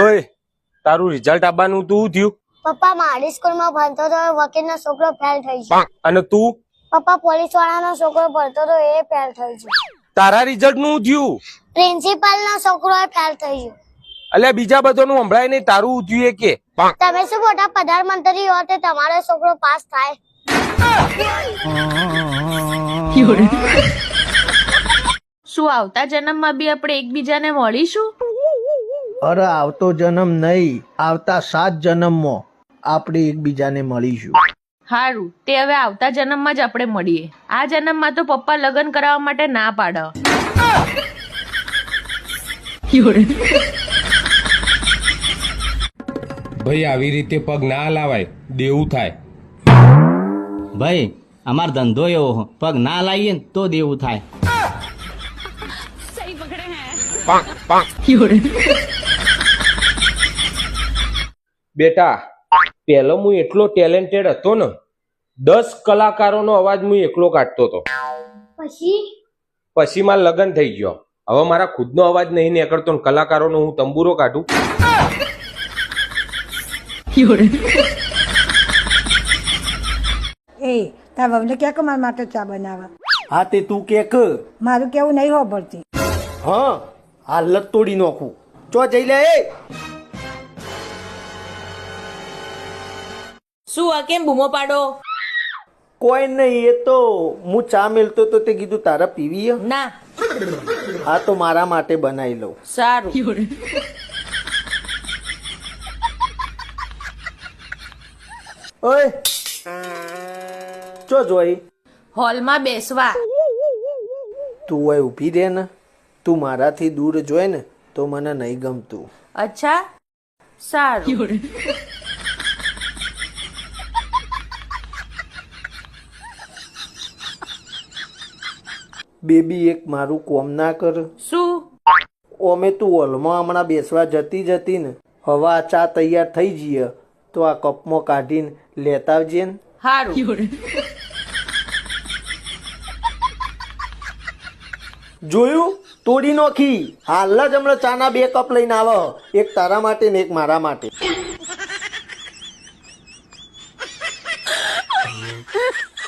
ઓય તારું રિઝલ્ટ આવવાનું તું થયું? પપ્પા મારી સ્કૂલમાં ભણતો તો વકીલનો છોકરો ફેલ થઈ છે. અને તું? પપ્પા પોલીસ વાળાનો છોકરો ભણતો તો એ ફેલ થઈ છે. તારા રિઝલ્ટ નું થયું? પ્રિન્સિપલ નો છોકરો ફેલ થઈ ગયો. અલ્યા બીજા બધાનું સંભળાય નહીં, તારું થયું કે? તમે શું મોટા પ્રધાનમંત્રી હો તે તમારો છોકરો પાસ થાય? શું આવતા જન્મમાં બી આપણે એકબીજાને મળીશું? અરે આવતો જન્મ નહીં, આવતા 7 જન્મમાં આપણે એકબીજાને મળીશું. હારું, તે હવે આવતા જન્મમાં જ આપણે મળીએ. આ જન્મમાં તો પપ્પા લગ્ન કરાવવા માટે ના પાડે. ભાઈ આવી રીતે પગ ના હલાવાય, દેવું થાય. ભાઈ અમાર ધંધો એવો, પગ ના લાવીએ ને તો દેવું થાય. બેટા પેલો હું એટલો ટેલેન્ટેડ હતો ને, 10 કલાકારોનો અવાજ હું એકલો કાઢતો હતો. પછી મારા લગ્ન થઈ ગયો. હવે મારા ખુદનો અવાજ નહીં નીકળતો ને કલાકારોનો હું તંબુરો કાઢું. એ તાર વહુને ક્યાં કે મારા માટે ચા બનાવવા? હા તે તું કે મારું કેવું નહીં હોભળતી. હા હાલત તોડી નાખું. ચો જઈ લે. શું આ કેમ બૂમો પાડો? કોઈ નહીં, એ તો હું ચા મેલતો તો તે કીધું તારા પીવી? ના. હા તો મારા માટે બનાવી લઉં. સારું. ઓય ચો જોઈ? હોલમાં બેસવા. તું ઓય ઊભી રહે ને, તું મારાથી દૂર જોઈ ને તો મને નહીં ગમતું. અચ્છા સારું. બેબી એક મારું કોમ ના કર? શું? ઓમે તું હોલમાં હમણાં બેસવા જતી જતી ને, હવે આ ચા તૈયાર થઈ જઈએ તો આ કપમાં કાઢીને લેતા આવજે ને. હારું. જોયું? તોડી નાખી. હાલ જ હમણાં ચાના 2 કપ લઈને આવો, એક તારા માટે ને એક મારા માટે.